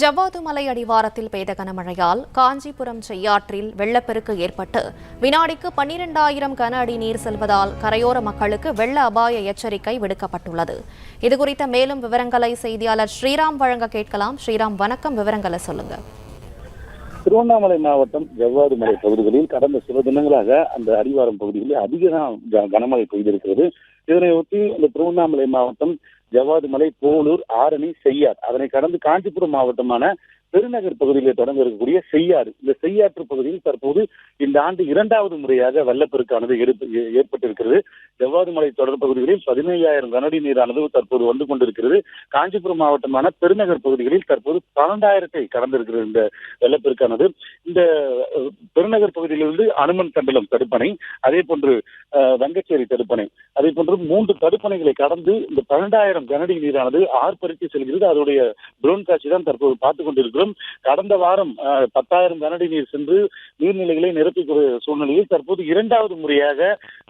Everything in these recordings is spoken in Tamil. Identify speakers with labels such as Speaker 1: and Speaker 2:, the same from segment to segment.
Speaker 1: ஜவ்வாது மலை அடிவாரத்தில் பெய்த கனமழையால் காஞ்சிபுரம் செய்யாற்றில் வெள்ளப்பெருக்கு ஏற்பட்டு வினாடிக்கு 12,000 கன அடி நீர் செல்வதால் கரையோர மக்களுக்கு வெள்ள அபாய எச்சரிக்கை விடுக்கப்பட்டுள்ளது. இதுகுறித்த மேலும் விவரங்களை செய்தியாளர் ஸ்ரீராம் வழங்க கேட்கலாம். ஸ்ரீராம், வணக்கம். விவரங்களை சொல்லுங்க.
Speaker 2: திருவண்ணாமலை மாவட்டம் ஜவ்வாது மலை பகுதிகளில் கடந்த சில தினங்களாக அந்த அடிவாரம் பகுதிகளில் அதிக கனமழை பெய்திருக்கிறது. இதனையொட்டி இந்த திருவண்ணாமலை மாவட்டம் ஜவ்வாது மலை, போலூர், ஆரணி, செய்யார், அதனை கடந்து காஞ்சிபுரம் மாவட்டமான பெருநகர் பகுதியில் தொடங்க இருக்கக்கூடிய செய்யாறு, இந்த செய்யாற்று பகுதியில் தற்போது இந்த ஆண்டு 2வது முறையாக வெள்ளப்பெருக்கானது ஏற்பட்டிருக்கிறது. ஜவ்வாது மலை தொடர் பகுதிகளில் 15,000 கனஅடி நீரானது தற்போது வந்து கொண்டிருக்கிறது. காஞ்சிபுரம் மாவட்டமான பெருநகர் பகுதிகளில் தற்போது 12,000 கடந்திருக்கிறது இந்த வெள்ளப்பெருக்கானது. இந்த பெருநகர் பகுதியிலிருந்து அனுமன் கண்டலம் தடுப்பணை, அதே போன்று வங்கச்சேரி தடுப்பணை, அதே போன்று 3 தடுப்பணைகளை கடந்து இந்த 12,000 கனஅடி நீரானது ஆர்ப்பரித்து செல்கிறது. அதனுடைய ட்ரோன் காட்சி தான் தற்போது பார்த்துக் கொண்டிருக்கிறோம். கடந்த வாரம் 10,000 கனஅடி நீர் சென்று நீர்நிலைகளை நிரப்பிக்கூடிய சூழ்நிலையில் தற்போது 2வது முறையாக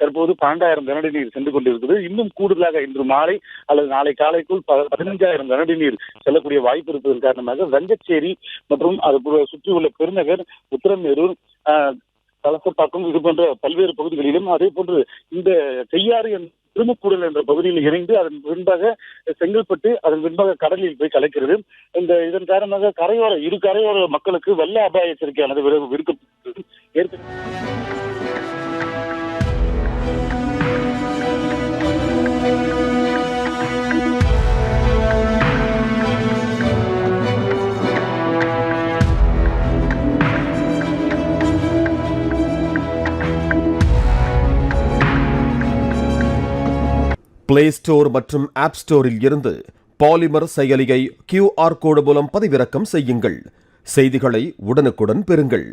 Speaker 2: தற்போது 12,000 கனஅடி நீர் சென்று கொண்டிருக்கிறது. இன்னும் கூடுதலாக இன்று மாலை அல்லது நாளை காலைக்குள் 15,000 கனஅடி நீர் செல்லக்கூடிய வாய்ப்பு இருப்பதன் காரணமாக வங்கச்சேரி மற்றும் அது சுற்றியுள்ள பெருநகர், உத்திரமேரூர், கலசப்பாக்கம் இது போன்ற பல்வேறு பகுதிகளிலும், அதே போன்று இந்த செய்யாறு திருமுக்கூடல் என்ற பகுதியில் இணைந்து அதன் பின்பாக செங்கல்பட்டு, அதன் பின்பாக கடலில் போய் கலக்கிறது. இதன் காரணமாக இரு கரையோர மக்களுக்கு வெள்ள அபாய எச்சரிக்கையானது விடுக்கப்பட்டது.
Speaker 3: பிளே ஸ்டோர் மற்றும் ஆப் ஸ்டோரில் இருந்து பாலிமர் செயலியை QR கோடு மூலம் பதிவிறக்கம் செய்யுங்கள். செய்திகளை உடனுக்குடன் பெறுங்கள்.